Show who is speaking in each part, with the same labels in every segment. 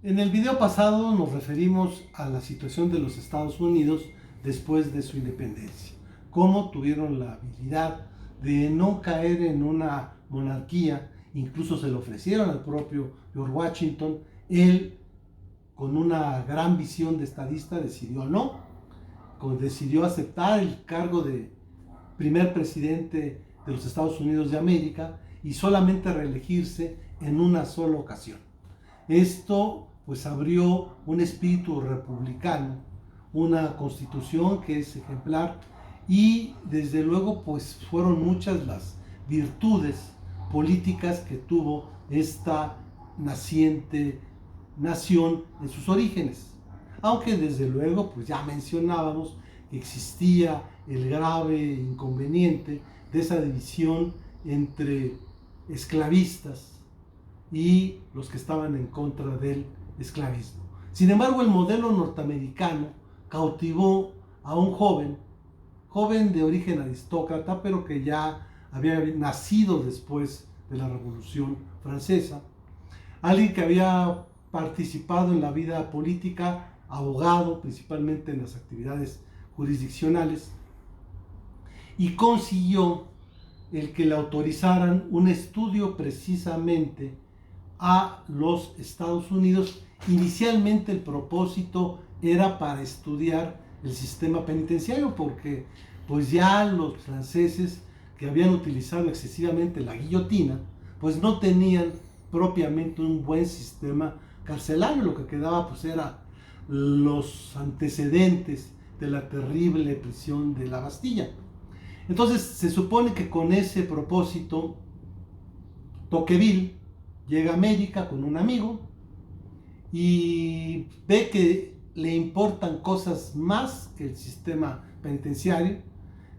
Speaker 1: En el video pasado nos referimos a la situación de los Estados Unidos después de su independencia, cómo tuvieron la habilidad de no caer en una monarquía, incluso se lo ofrecieron al propio George Washington. Él, con una gran visión de estadista, decidió no, decidió aceptar el cargo de primer presidente de los Estados Unidos de América y solamente reelegirse en una sola ocasión. Esto pues abrió un espíritu republicano, una constitución que es ejemplar, y desde luego pues fueron muchas las virtudes políticas que tuvo esta naciente nación en sus orígenes. Aunque desde luego pues ya mencionábamos que existía el grave inconveniente de esa división entre esclavistas y los que estaban en contra del esclavismo. Sin embargo, el modelo norteamericano cautivó a un joven de origen aristócrata, pero que ya había nacido después de la Revolución Francesa, alguien que había participado en la vida política, abogado principalmente en las actividades jurisdiccionales, y consiguió el que le autorizaran un estudio precisamente a los Estados Unidos. Inicialmente el propósito era para estudiar el sistema penitenciario, porque pues ya los franceses, que habían utilizado excesivamente la guillotina, pues no tenían propiamente un buen sistema carcelario. Lo que quedaba pues era los antecedentes de la terrible prisión de la Bastilla. Entonces se supone que con ese propósito Tocqueville llega a América con un amigo y ve que le importan cosas más que el sistema penitenciario,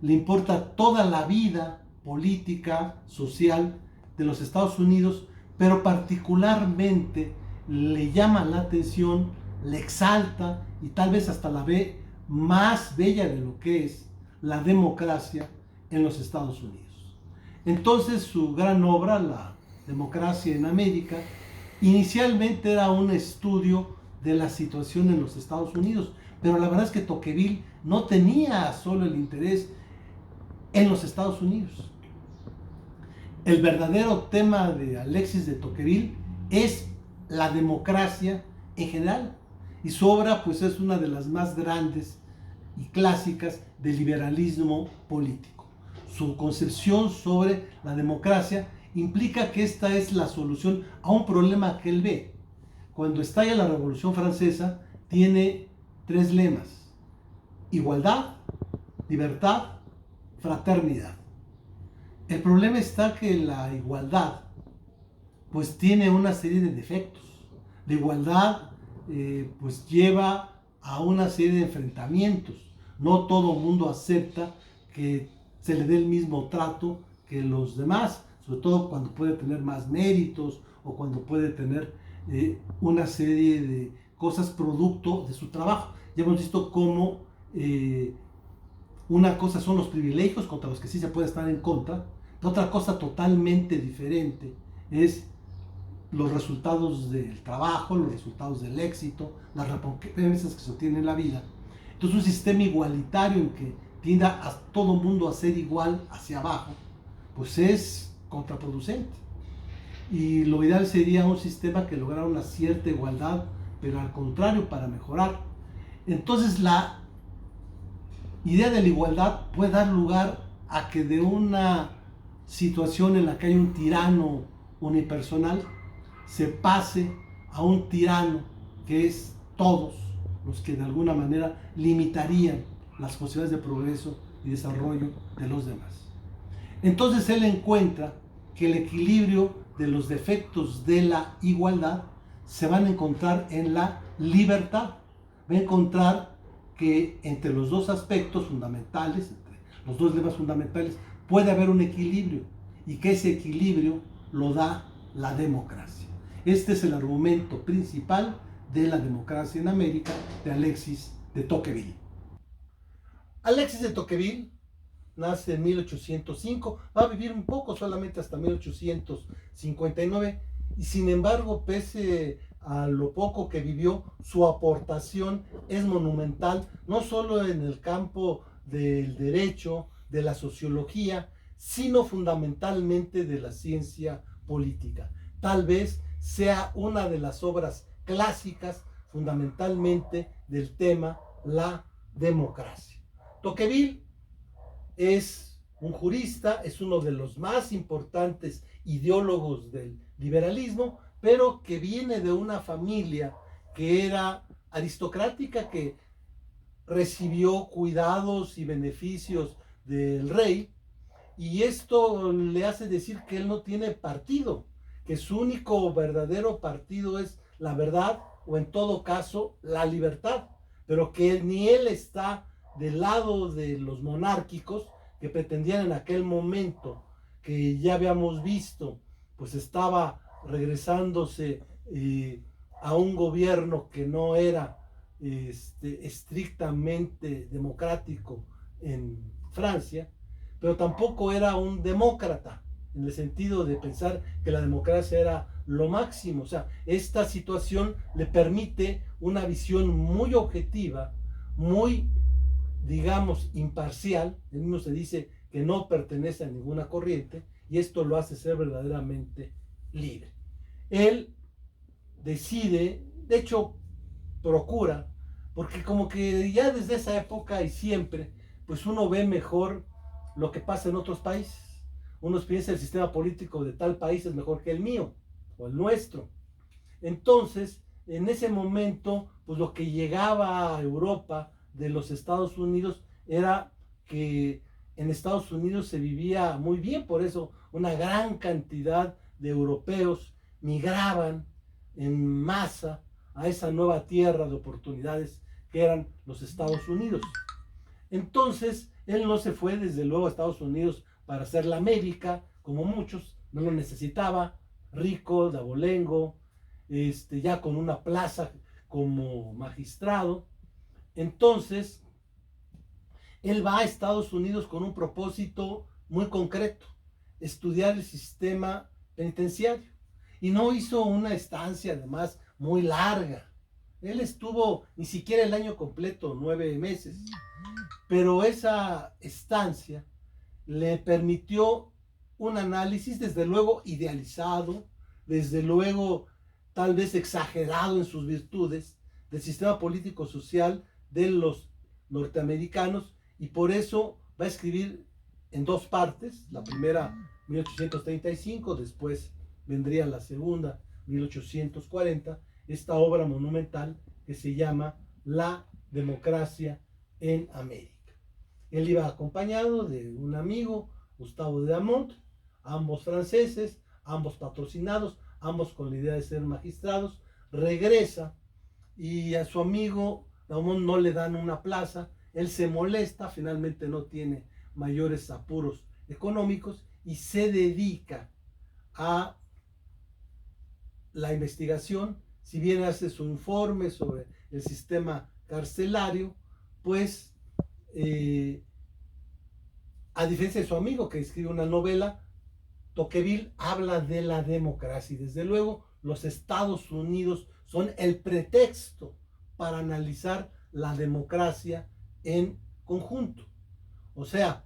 Speaker 1: le importa toda la vida política, social de los Estados Unidos, pero particularmente le llama la atención, le exalta y tal vez hasta la ve más bella de lo que es la democracia en los Estados Unidos. Entonces su gran obra, La democracia en América, inicialmente era un estudio de la situación en los Estados Unidos, pero la verdad es que Tocqueville no tenía solo el interés en los Estados Unidos. El verdadero tema de Alexis de Tocqueville es la democracia en general, y su obra pues es una de las más grandes y clásicas del liberalismo político. Su concepción sobre la democracia implica que esta es la solución a un problema que él ve. Cuando estalla la Revolución Francesa, tiene tres lemas: igualdad, libertad, fraternidad. El problema está que la igualdad pues tiene una serie de defectos. La igualdad pues lleva a una serie de enfrentamientos. No todo el mundo acepta que se le dé el mismo trato que los demás, sobre todo cuando puede tener más méritos o cuando puede tener una serie de cosas producto de su trabajo. Ya hemos visto cómo una cosa son los privilegios contra los que sí se puede estar en contra, pero otra cosa totalmente diferente es los resultados del trabajo, los resultados del éxito, las recompensas que se obtienen en la vida. Entonces, un sistema igualitario en que tienda a todo mundo a ser igual hacia abajo, pues es contraproducente. Y lo ideal sería un sistema que lograra una cierta igualdad, pero al contrario, para mejorar. Entonces, la idea de la igualdad puede dar lugar a que de una situación en la que hay un tirano unipersonal se pase a un tirano que es todos los que de alguna manera limitarían las posibilidades de progreso y desarrollo de los demás. Entonces él encuentra que el equilibrio de los defectos de la igualdad se van a encontrar en la libertad. Va a encontrar que entre los dos aspectos fundamentales, entre los dos lemas fundamentales, puede haber un equilibrio, y que ese equilibrio lo da la democracia. Este es el argumento principal de La democracia en América de Alexis de Tocqueville. Alexis de Tocqueville nace en 1805, va a vivir un poco, solamente hasta 1859, y sin embargo, pese a lo poco que vivió, su aportación es monumental, no solo en el campo del derecho, de la sociología, sino fundamentalmente de la ciencia política. Tal vez sea una de las obras clásicas fundamentalmente del tema la democracia. Tocqueville es un jurista, es uno de los más importantes ideólogos del liberalismo, pero que viene de una familia que era aristocrática, que recibió cuidados y beneficios del rey, y esto le hace decir que él no tiene partido, que su único verdadero partido es la verdad o en todo caso la libertad, pero que ni él está del lado de los monárquicos que pretendían en aquel momento, que ya habíamos visto, pues estaba regresándose a un gobierno que no era estrictamente democrático en Francia, pero tampoco era un demócrata, en el sentido de pensar que la democracia era lo máximo. O sea, esta situación le permite una visión muy objetiva, muy, digamos, imparcial. Él mismo se dice que no pertenece a ninguna corriente, y esto lo hace ser verdaderamente libre. Él decide, de hecho, procura, porque como que ya desde esa época y siempre, pues uno ve mejor lo que pasa en otros países. Uno piensa el sistema político de tal país es mejor que el mío o el nuestro. Entonces, en ese momento, pues lo que llegaba a Europa de los Estados Unidos era que en Estados Unidos se vivía muy bien, por eso una gran cantidad de europeos migraban en masa a esa nueva tierra de oportunidades que eran los Estados Unidos. Entonces, él no se fue desde luego a Estados Unidos para hacer la América, como muchos, no lo necesitaba, rico, de abolengo, ya con una plaza como magistrado. Entonces, él va a Estados Unidos con un propósito muy concreto: estudiar el sistema penitenciario. Y no hizo una estancia, además, muy larga. Él estuvo ni siquiera el año completo, 9 meses. Pero esa estancia le permitió un análisis, desde luego idealizado, desde luego tal vez exagerado en sus virtudes, del sistema político-social de los norteamericanos, y por eso va a escribir en dos partes, la primera 1835, después vendría la segunda 1840, esta obra monumental que se llama La democracia en América. Él iba acompañado de un amigo, Gustavo de Damont, ambos franceses, ambos patrocinados, ambos con la idea de ser magistrados. Regresa y a su amigo Damont no le dan una plaza. Él se molesta, finalmente no tiene mayores apuros económicos y se dedica a la investigación. Si bien hace su informe sobre el sistema carcelario, pues a diferencia de su amigo que escribe una novela, Tocqueville habla de la democracia, y desde luego los Estados Unidos son el pretexto para analizar la democracia en conjunto. O sea,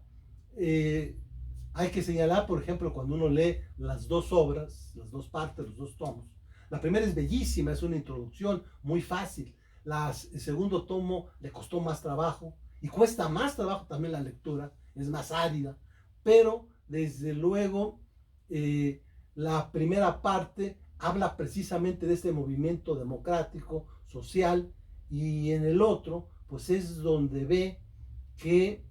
Speaker 1: hay que señalar, por ejemplo, cuando uno lee las dos obras, las dos partes, los dos tomos, la primera es bellísima, es una introducción muy fácil. El segundo tomo le costó más trabajo, y cuesta más trabajo también la lectura, es más árida, pero desde luego la primera parte habla precisamente de este movimiento democrático, social, y en el otro, pues es donde ve que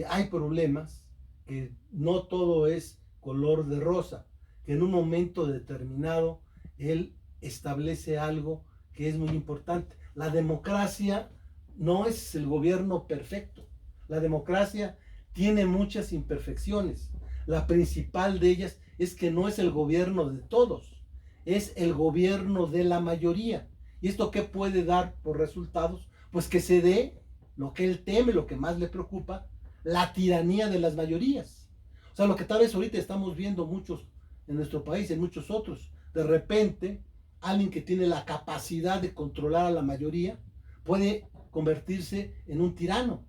Speaker 1: hay problemas, que no todo es color de rosa, que en un momento determinado él establece algo que es muy importante. La democracia no es el gobierno perfecto. La democracia tiene muchas imperfecciones. La principal de ellas es que no es el gobierno de todos, es el gobierno de la mayoría. ¿Y esto qué puede dar por resultados? Pues que se dé lo que él teme, lo que más le preocupa, la tiranía de las mayorías. O sea, lo que tal vez ahorita estamos viendo muchos en nuestro país, en muchos otros. De repente alguien que tiene la capacidad de controlar a la mayoría puede convertirse en un tirano,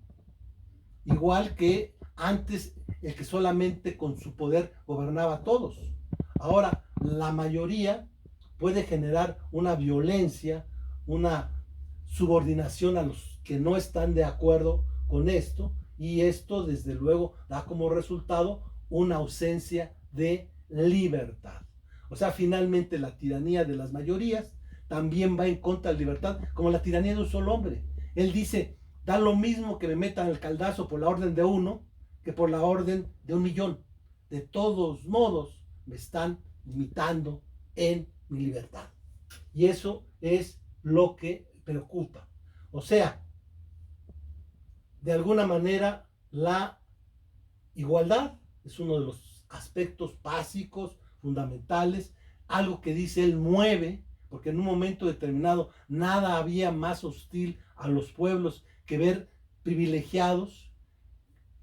Speaker 1: igual que antes el que solamente con su poder gobernaba a todos. Ahora la mayoría puede generar una violencia, una subordinación a los que no están de acuerdo con esto, y esto desde luego da como resultado una ausencia de libertad. O sea, finalmente la tiranía de las mayorías también va en contra de la libertad, como la tiranía de un solo hombre. Él dice, da lo mismo que me metan el caldazo por la orden de uno que por la orden de 1 millón. De todos modos, me están limitando en mi libertad. Y eso es lo que preocupa. O sea, de alguna manera, la igualdad es uno de los aspectos básicos, fundamentales, algo que dice él mueve, porque en un momento determinado nada había más hostil a los pueblos que ver privilegiados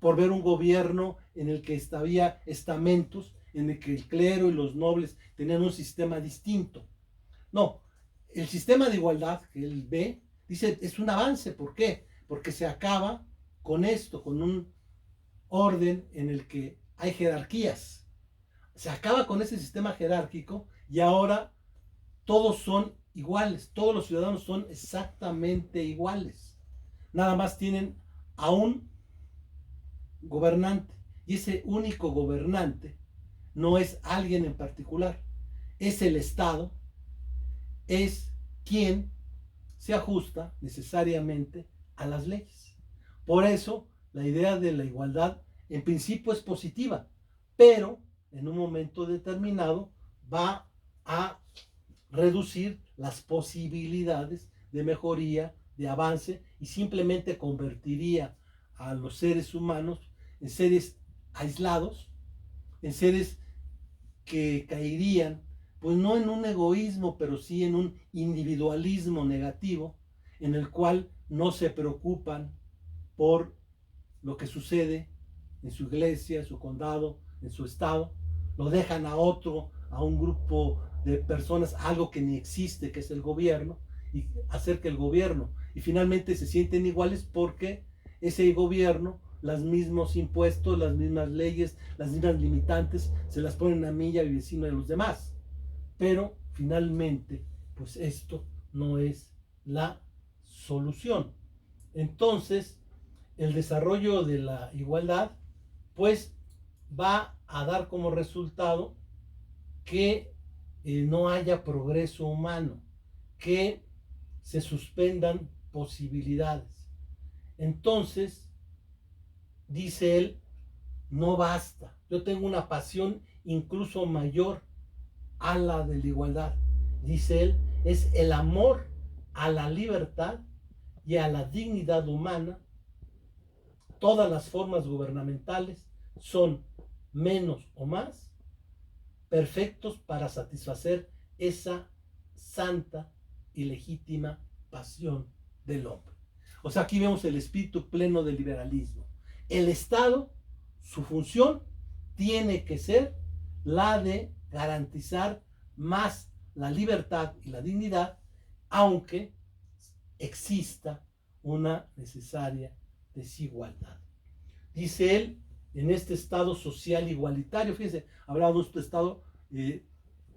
Speaker 1: por ver un gobierno en el que había estamentos, en el que el clero y los nobles tenían un sistema distinto. No, el sistema de igualdad que él ve, dice, es un avance. ¿Por qué? Porque se acaba con esto, con un orden en el que hay jerarquías. Se acaba con ese sistema jerárquico y ahora todos son iguales, todos los ciudadanos son exactamente iguales. Nada más tienen a un gobernante, y ese único gobernante no es alguien en particular, es el Estado, es quien se ajusta necesariamente a las leyes. Por eso la idea de la igualdad en principio es positiva, pero en un momento determinado va a reducir las posibilidades de mejoría, de avance, y simplemente convertiría a los seres humanos en seres aislados, en seres que caerían, pues no en un egoísmo, pero sí en un individualismo negativo, en el cual no se preocupan por lo que sucede en su iglesia, en su condado, en su estado, lo dejan a otro, a un grupo de personas, algo que ni existe, que es el gobierno, y hacer que el gobierno, y finalmente se sienten iguales porque ese gobierno, los mismos impuestos, las mismas leyes, las mismas limitantes, se las ponen a mí y al vecino de los demás. Pero finalmente, pues esto no es la solución. Entonces, el desarrollo de la igualdad, pues va a dar como resultado que no haya progreso humano, que se suspendan posibilidades. Entonces, dice él, no basta. Yo tengo una pasión incluso mayor a la de la igualdad. Dice él, es el amor a la libertad y a la dignidad humana. Todas las formas gubernamentales son menos o más perfectos para satisfacer esa santa y legítima pasión del hombre. O sea, aquí vemos el espíritu pleno del liberalismo. El Estado, su función tiene que ser la de garantizar más la libertad y la dignidad, aunque exista una necesaria desigualdad. Dice él, en este Estado social igualitario, fíjense, hablaba de un Estado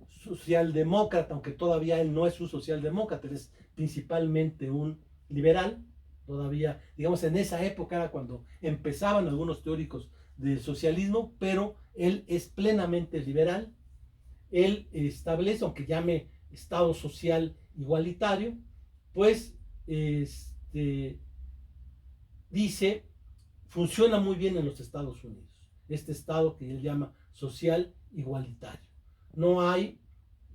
Speaker 1: socialdemócrata, aunque todavía él no es un socialdemócrata, él es principalmente un liberal, todavía, digamos, en esa época era cuando empezaban algunos teóricos del socialismo, pero él es plenamente liberal. Él establece, aunque llame Estado social igualitario, pues dice, funciona muy bien en los Estados Unidos, este Estado que él llama social igualitario. No hay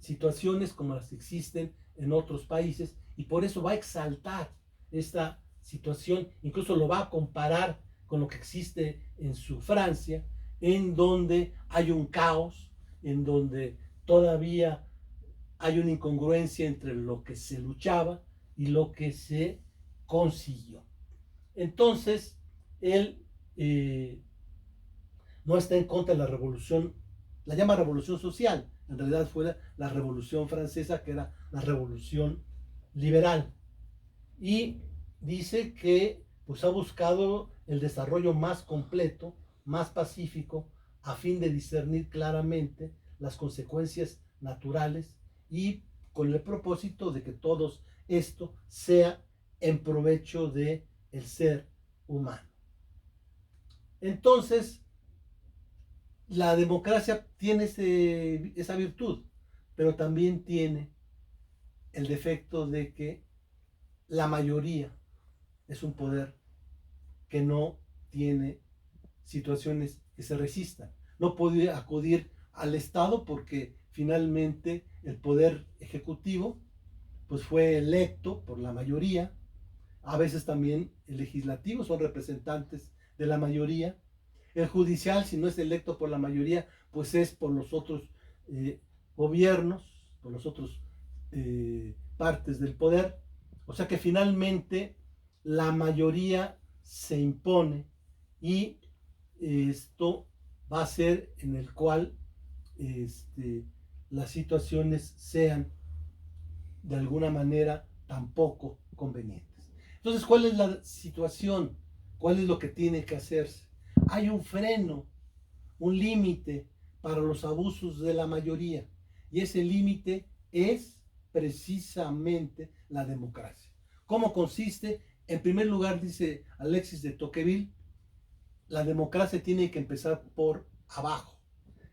Speaker 1: situaciones como las que existen en otros países, y por eso va a exaltar esta situación, incluso lo va a comparar con lo que existe en su Francia, en donde hay un caos, en donde todavía hay una incongruencia entre lo que se luchaba y lo que se consiguió. Entonces, él no está en contra de la revolución, la llama revolución social, en realidad fue la Revolución Francesa, que era la revolución liberal. Y dice que pues ha buscado el desarrollo más completo, más pacífico, a fin de discernir claramente las consecuencias naturales y con el propósito de que todo esto sea en provecho de el ser humano. Entonces, la democracia tiene esa virtud, pero también tiene el defecto de que la mayoría es un poder que no tiene situaciones que se resistan. No puede acudir al Estado porque finalmente el poder ejecutivo pues fue electo por la mayoría. A veces también el legislativo son representantes de la mayoría. El judicial, si no es electo por la mayoría, pues es por los otros gobiernos, por los otros partes del poder. O sea que finalmente la mayoría se impone y esto va a ser en el cual las situaciones sean de alguna manera tampoco convenientes. Entonces, ¿cuál es la situación? ¿Cuál es lo que tiene que hacerse? Hay un freno, un límite para los abusos de la mayoría. Y ese límite es precisamente la democracia. ¿Cómo consiste? En primer lugar, dice Alexis de Tocqueville, la democracia tiene que empezar por abajo.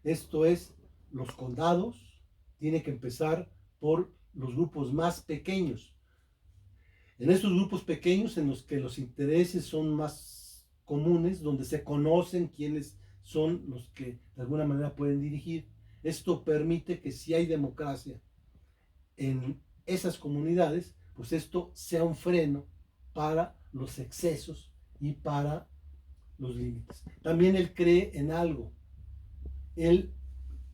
Speaker 1: Esto es, los condados, tiene que empezar por los grupos más pequeños. En estos grupos pequeños en los que los intereses son más comunes, donde se conocen quiénes son los que de alguna manera pueden dirigir, esto permite que si hay democracia en esas comunidades, pues esto sea un freno para los excesos y para los límites. También él cree en algo. Él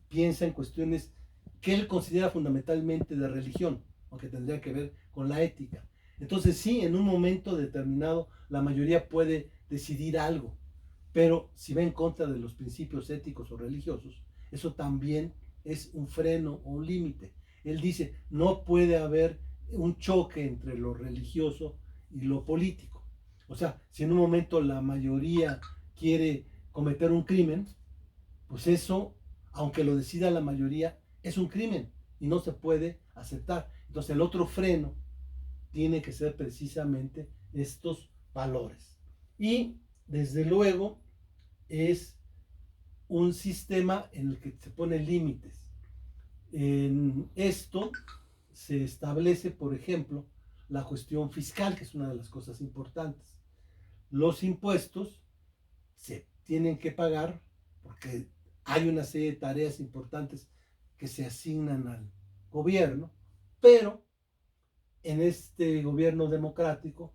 Speaker 1: piensa en cuestiones que él considera fundamentalmente de religión, aunque tendría que ver con la ética. Entonces sí, en un momento determinado la mayoría puede decidir algo, pero si va en contra de los principios éticos o religiosos, eso también es un freno o un límite. Él dice, no puede haber un choque entre lo religioso y lo político. O sea, si en un momento la mayoría quiere cometer un crimen, pues eso, aunque lo decida la mayoría, es un crimen y no se puede aceptar. Entonces el otro freno tiene que ser precisamente estos valores. Y desde luego es un sistema en el que se ponen límites. En esto se establece, por ejemplo, la cuestión fiscal, que es una de las cosas importantes. Los impuestos se tienen que pagar porque hay una serie de tareas importantes que se asignan al gobierno, pero en este gobierno democrático,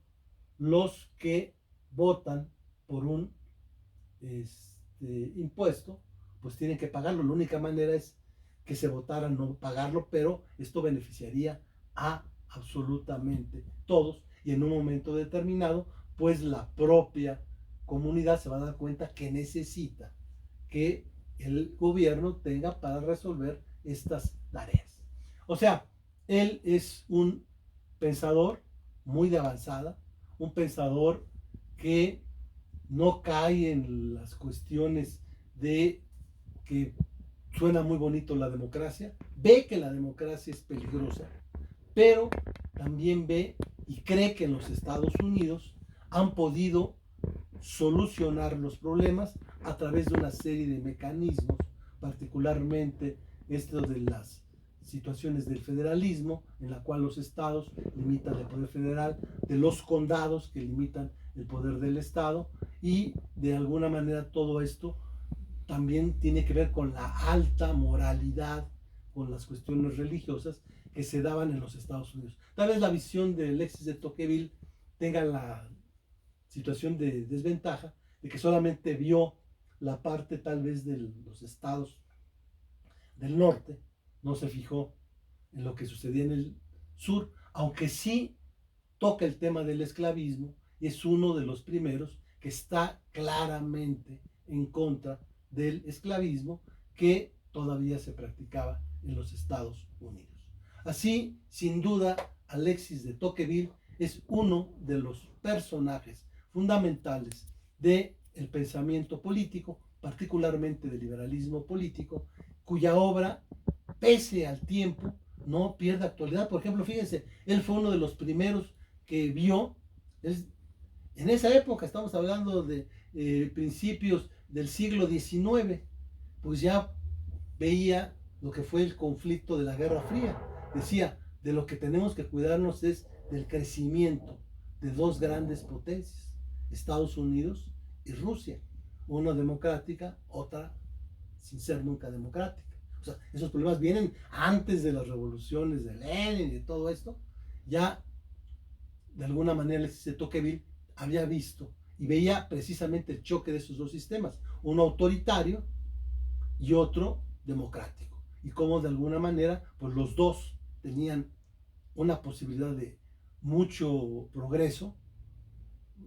Speaker 1: los que votan por un impuesto, pues tienen que pagarlo. La única manera es que se votara no pagarlo, pero esto beneficiaría a absolutamente todos y en un momento determinado, pues la propia comunidad se va a dar cuenta que necesita que el gobierno tenga para resolver estas tareas. O sea, él es un pensador muy de avanzada, un pensador que no cae en las cuestiones de que suena muy bonito la democracia, ve que la democracia es peligrosa, pero también ve y cree que en los Estados Unidos han podido solucionar los problemas a través de una serie de mecanismos, particularmente esto de las situaciones del federalismo, en la cual los estados limitan el poder federal, de los condados que limitan el poder del estado, y de alguna manera todo esto también tiene que ver con la alta moralidad, con las cuestiones religiosas que se daban en los Estados Unidos. Tal vez la visión de Alexis de Tocqueville tenga la situación de desventaja de que solamente vio la parte tal vez de los estados del norte, no se fijó en lo que sucedía en el sur, aunque sí toca el tema del esclavismo, es uno de los primeros que está claramente en contra del esclavismo que todavía se practicaba en los Estados Unidos. Así, sin duda, Alexis de Tocqueville es uno de los personajes fundamentales del pensamiento político, particularmente del liberalismo político, cuya obra, pese al tiempo, no pierde actualidad. Por ejemplo, fíjense, él fue uno de los primeros que vio, en esa época, estamos hablando de principios del siglo XIX, pues ya veía lo que fue el conflicto de la Guerra Fría. Decía, de lo que tenemos que cuidarnos es del crecimiento de dos grandes potencias, Estados Unidos y Rusia, una democrática, otra sin ser nunca democrática. O sea, esos problemas vienen antes de las revoluciones de Lenin y de todo esto. Ya, de alguna manera, el Tocqueville había visto y veía precisamente el choque de esos dos sistemas, uno autoritario y otro democrático, y cómo de alguna manera pues los dos tenían una posibilidad de mucho progreso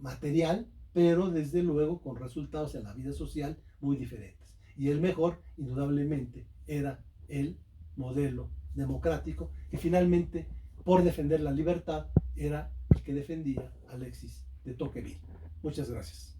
Speaker 1: material, pero desde luego con resultados en la vida social muy diferentes. Y el mejor, indudablemente, era el modelo democrático, que finalmente, por defender la libertad, era el que defendía Alexis de Tocqueville. Muchas gracias.